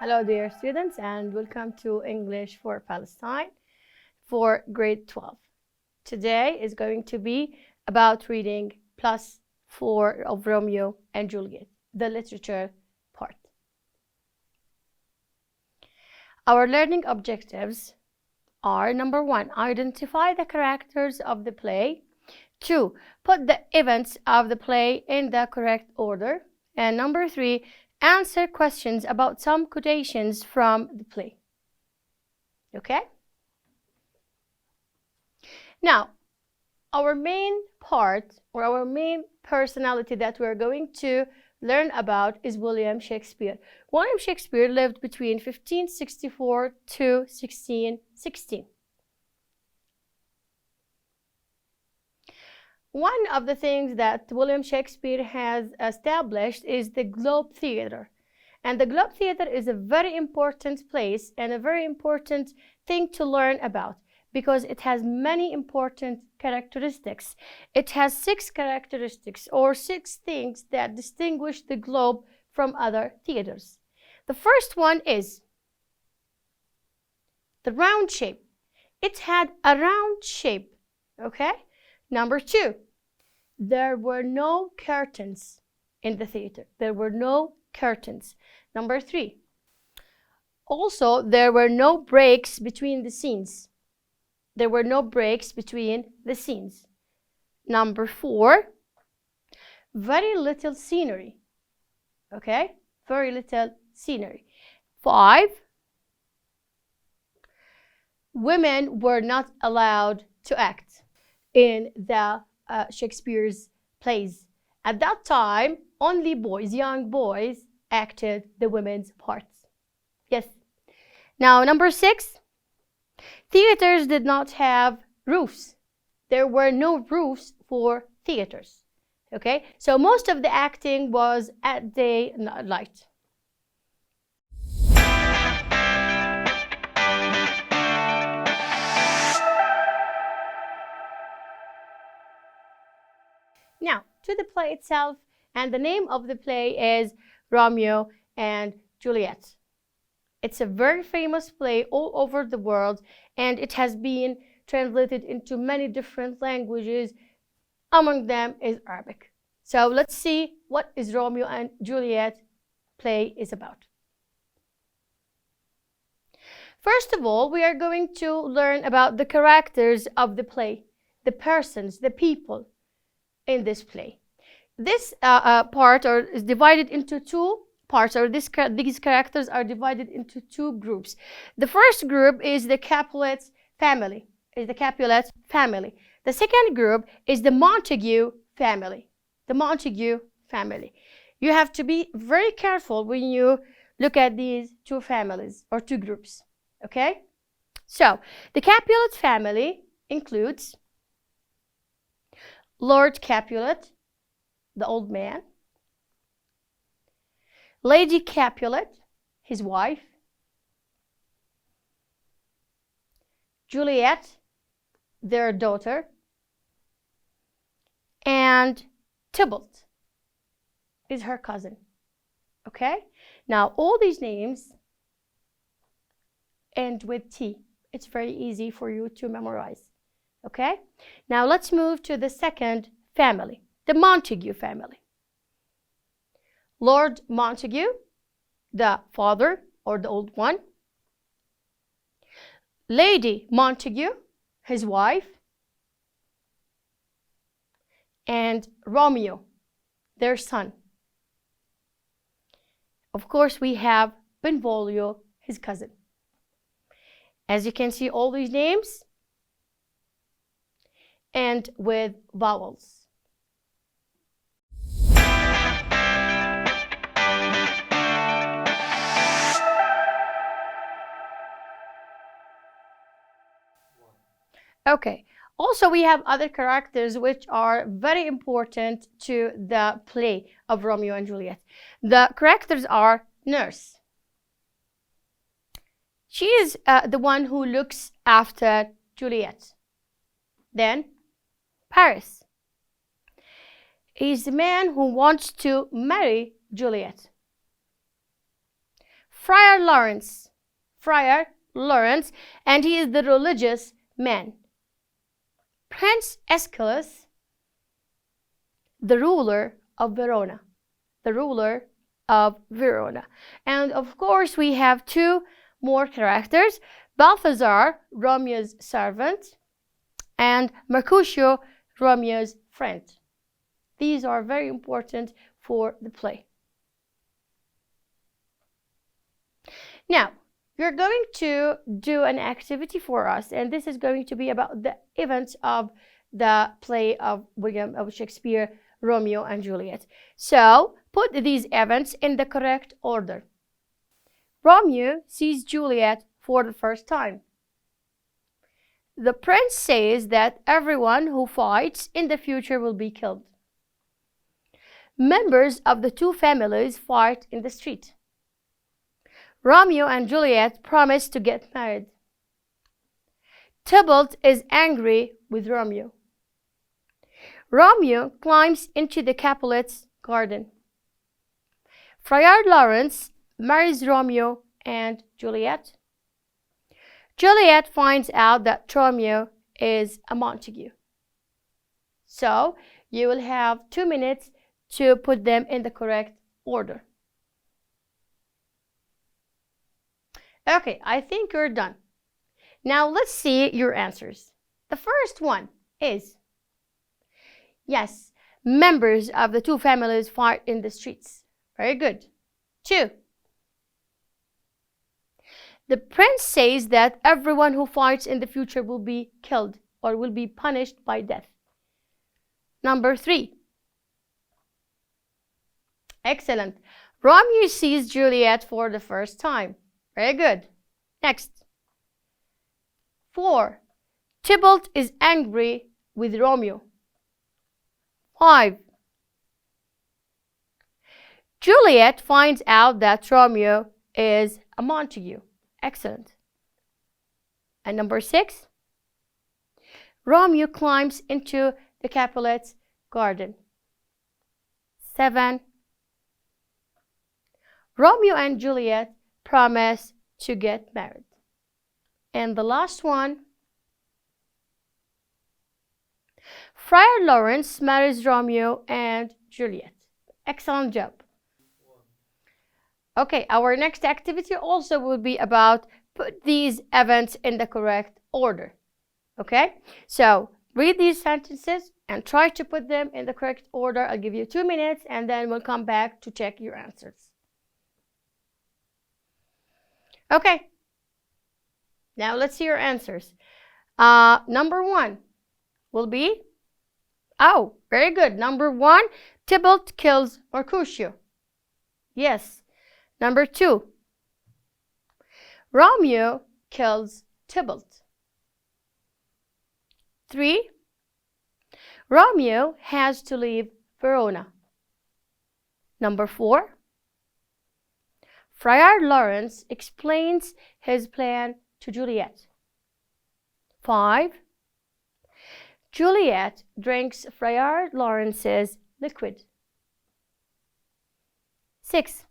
Hello dear students, and welcome to English for Palestine for grade 12. Today is going to be about reading Plus 4 of Romeo and Juliet, the literature part. Our learning objectives are: number 1, identify the characters of the play; 2, put the events of the play in the correct order; and number 3, answer questions about some quotations from the play. Okay? Now, our main part or our main personality that we're going to learn about is William Shakespeare. William Shakespeare lived between 1564 to 1616. One of the things that William Shakespeare has established is the Globe Theatre. And the Globe Theatre is a very important place and a very important thing to learn about because it has many important characteristics. It has 6 characteristics or 6 things that distinguish the Globe from other theaters. The first one is the round shape. It had a round shape, okay? Number 2, there were no curtains in the theater. There were no curtains. Number 3, also there were no breaks between the scenes. There were no breaks between the scenes. Number 4, very little scenery. Okay? Very little scenery. 5, women were not allowed to act in the Shakespeare's plays. At that time, only boys, young boys, acted the women's parts. Yes. Now, number 6, theaters did not have roofs. There were no roofs for theaters. Okay? So most of the acting was at day and night. Now, to the play itself, and the name of the play is Romeo and Juliet. It's a very famous play all over the world, and it has been translated into many different languages. Among them is Arabic. So let's see what is Romeo and Juliet play is about. First of all, we are going to learn about the characters of the play, the persons, the people in this play. This part is divided into 2 parts, or these characters are divided into 2 groups. The first group is the Capulet family. The second group is the Montague family. The Montague family. You have to be very careful when you look at these 2 families or 2 groups. Okay? So, the Capulet family includes Lord Capulet, the old man; Lady Capulet, his wife; Juliet, their daughter; and Tybalt is her cousin. Okay? Now, all these names end with T. It's very easy for you to memorize. Okay? Now let's move to the second family, the Montague family. Lord Montague, the father or the old one; Lady Montague, his wife; and Romeo, their son. Of course, we have Benvolio, his cousin. As you can see, all these names end with vowels. Okay, also we have other characters which are very important to the play of Romeo and Juliet. The characters are Nurse. She is the one who looks after Juliet. Then Paris. He's the man who wants to marry Juliet. Friar Lawrence. Friar Lawrence, and he is the religious man. Prince Aeschylus, the ruler of Verona. The ruler of Verona. And of course, we have two more characters. Balthazar, Romeo's servant, and Mercutio, Romeo's friend. These are very important for the play. Now, you're going to do an activity for us, and this is going to be about the events of the play of William of Shakespeare, Romeo and Juliet. So, put these events in the correct order. Romeo sees Juliet for the first time. The prince says that everyone who fights in the future will be killed. Members of the two families fight in the street. Romeo and Juliet promise to get married. Tybalt is angry with Romeo. Romeo climbs into the Capulets' garden. Friar Lawrence marries Romeo and Juliet. Juliet finds out that Romeo is a Montague. So, you will have 2 minutes to put them in the correct order. Okay, I think you're done. Now let's see your answers. The first one is, yes, members of the two families fight in the streets. Very good. 2. The prince says that everyone who fights in the future will be killed or will be punished by death. Number 3. Excellent. Romeo sees Juliet for the first time. Very good. Next. 4. Tybalt is angry with Romeo. 5. Juliet finds out that Romeo is a Montague. Excellent. And number 6. Romeo climbs into the Capulets' garden. 7. Romeo and Juliet promise to get married. And the last one, Friar Lawrence marries Romeo and Juliet. Excellent job. Okay, our next activity also will be about put these events in the correct order. Okay, so read these sentences and try to put them in the correct order. I'll give you 2 minutes and then we'll come back to check your answers. Okay, now let's see your answers. Number 1 will be, oh, very good. Number 1, Tybalt kills Mercutio. Yes. Number 2, Romeo kills Tybalt. 3, Romeo has to leave Verona. Number 4, Friar Lawrence explains his plan to Juliet. 5, Juliet drinks Friar Lawrence's liquid. 6,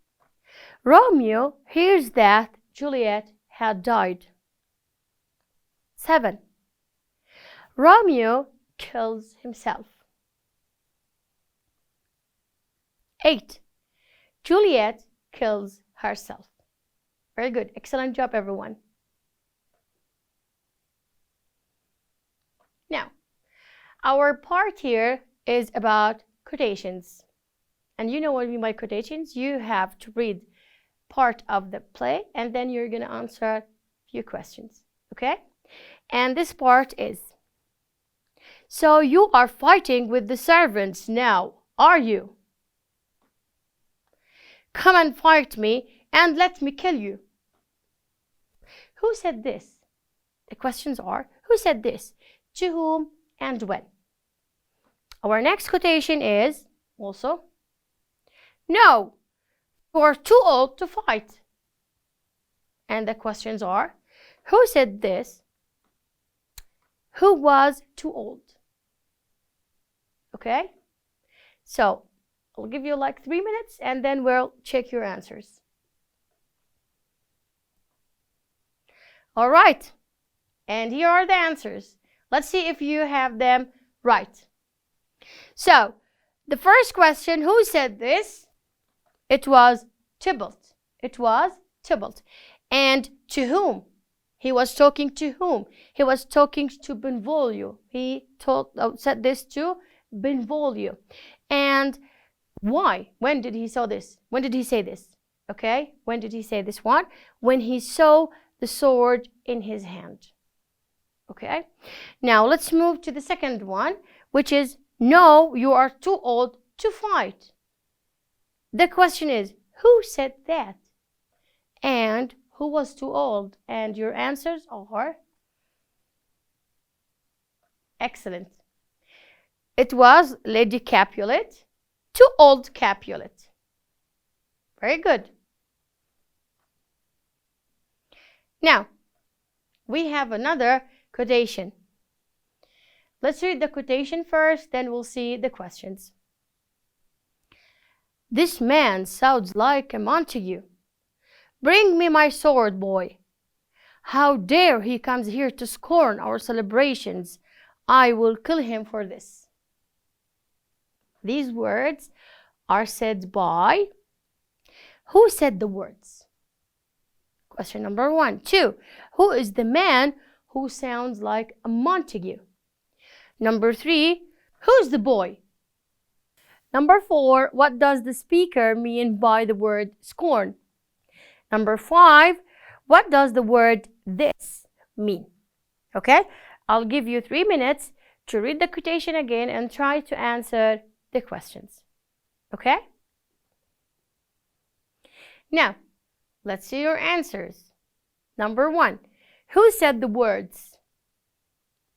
Romeo hears that Juliet had died. 7, Romeo kills himself. 8, Juliet kills herself. Very good. Excellent job, everyone. Now, our part here is about quotations. And you know what I mean by quotations? You have to read part of the play and then you're going to answer a few questions. Okay? And this part is, so you are fighting with the servants now, are you? Come and fight me and let me kill you. Who said this? The questions are, who said this? To whom and when? Our next quotation is also, no, you are too old to fight. And the questions are, who said this? Who was too old? Okay? So, I'll give you like 3 minutes and then we'll check your answers. All right. And here are the answers. Let's see if you have them right. So, the first question, who said this? It was Tybalt. It was Tybalt. And to whom? He was talking to whom? He was talking to Benvolio. He said this to Benvolio. And why? When did he say this? When did he say this? Okay, when did he say this one? When he saw the sword in his hand. Okay, now let's move to the second one, which is, no, you are too old to fight. The question is, who said that? And who was too old? And your answers are excellent. It was Lady Capulet, too old Capulet. Very good. Now, we have another quotation. Let's read the quotation first, then we'll see the questions. This man sounds like a Montague. Bring me my sword, boy. How dare he comes here to scorn our celebrations? I will kill him for this. These words are said by, who said the words? Question number 1. 2. Who is the man who sounds like a Montague? Number 3. Who's the boy? Number 4. What does the speaker mean by the word scorn? Number 5. What does the word this mean? Okay, I'll give you 3 minutes to read the quotation again and try to answer the questions. Okay? Now, let's see your answers. Number 1. Who said the words?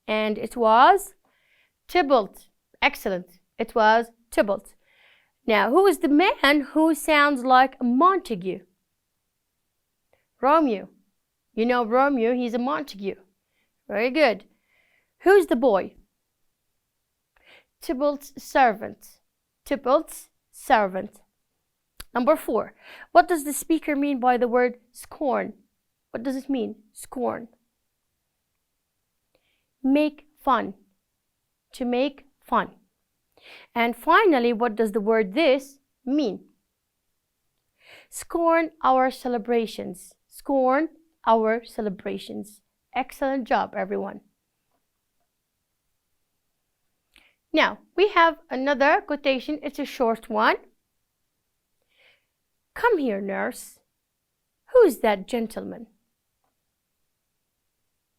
And it was Tybalt. Excellent. It was Tybalt. Now, who is the man who sounds like a Montague? Romeo. You know Romeo, he's a Montague. Very good. Who's the boy? Tybalt's servant. Tybalt's servant. Number 4. What does the speaker mean by the word scorn? What does it mean? Scorn. Make fun. To make fun. And finally, what does the word this mean? Scorn our celebrations. Scorn our celebrations. Excellent job, everyone. Now, we have another quotation. It's a short one. Come here, nurse. Who is that gentleman?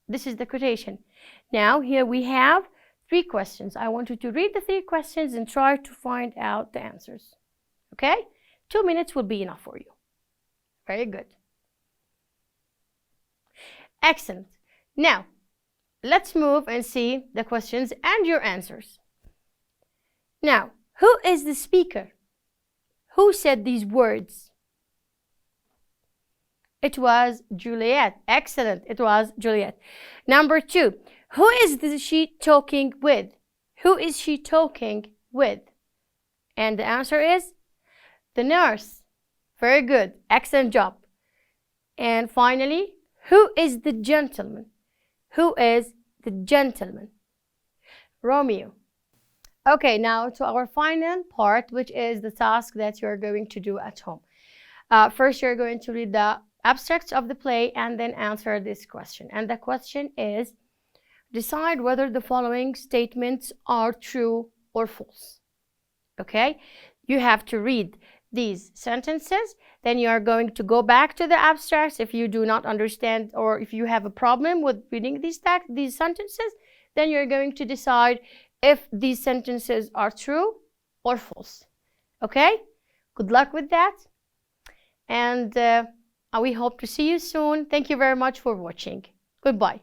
This is the quotation. Now, here we have 3 questions. I want you to read the 3 questions and try to find out the answers. Okay? 2 minutes will be enough for you. Very good. Excellent. Now, let's move and see the questions and your answers. Now, who is the speaker? Who said these words? It was Juliet. Excellent. It was Juliet. Number 2. Who is she talking with? Who is she talking with? And the answer is the nurse. Very good. Excellent job. And finally, who is the gentleman? Who is the gentleman? Romeo. Okay, now to our final part, which is the task that you're going to do at home. First, you're going to read the abstracts of the play and then answer this question. And the question is, decide whether the following statements are true or false. Okay? You have to read these sentences, then you are going to go back to the abstracts if you do not understand or if you have a problem with reading these sentences, then you're going to decide if these sentences are true or false. Okay? Good luck with that. And we hope to see you soon. Thank you very much for watching. Goodbye.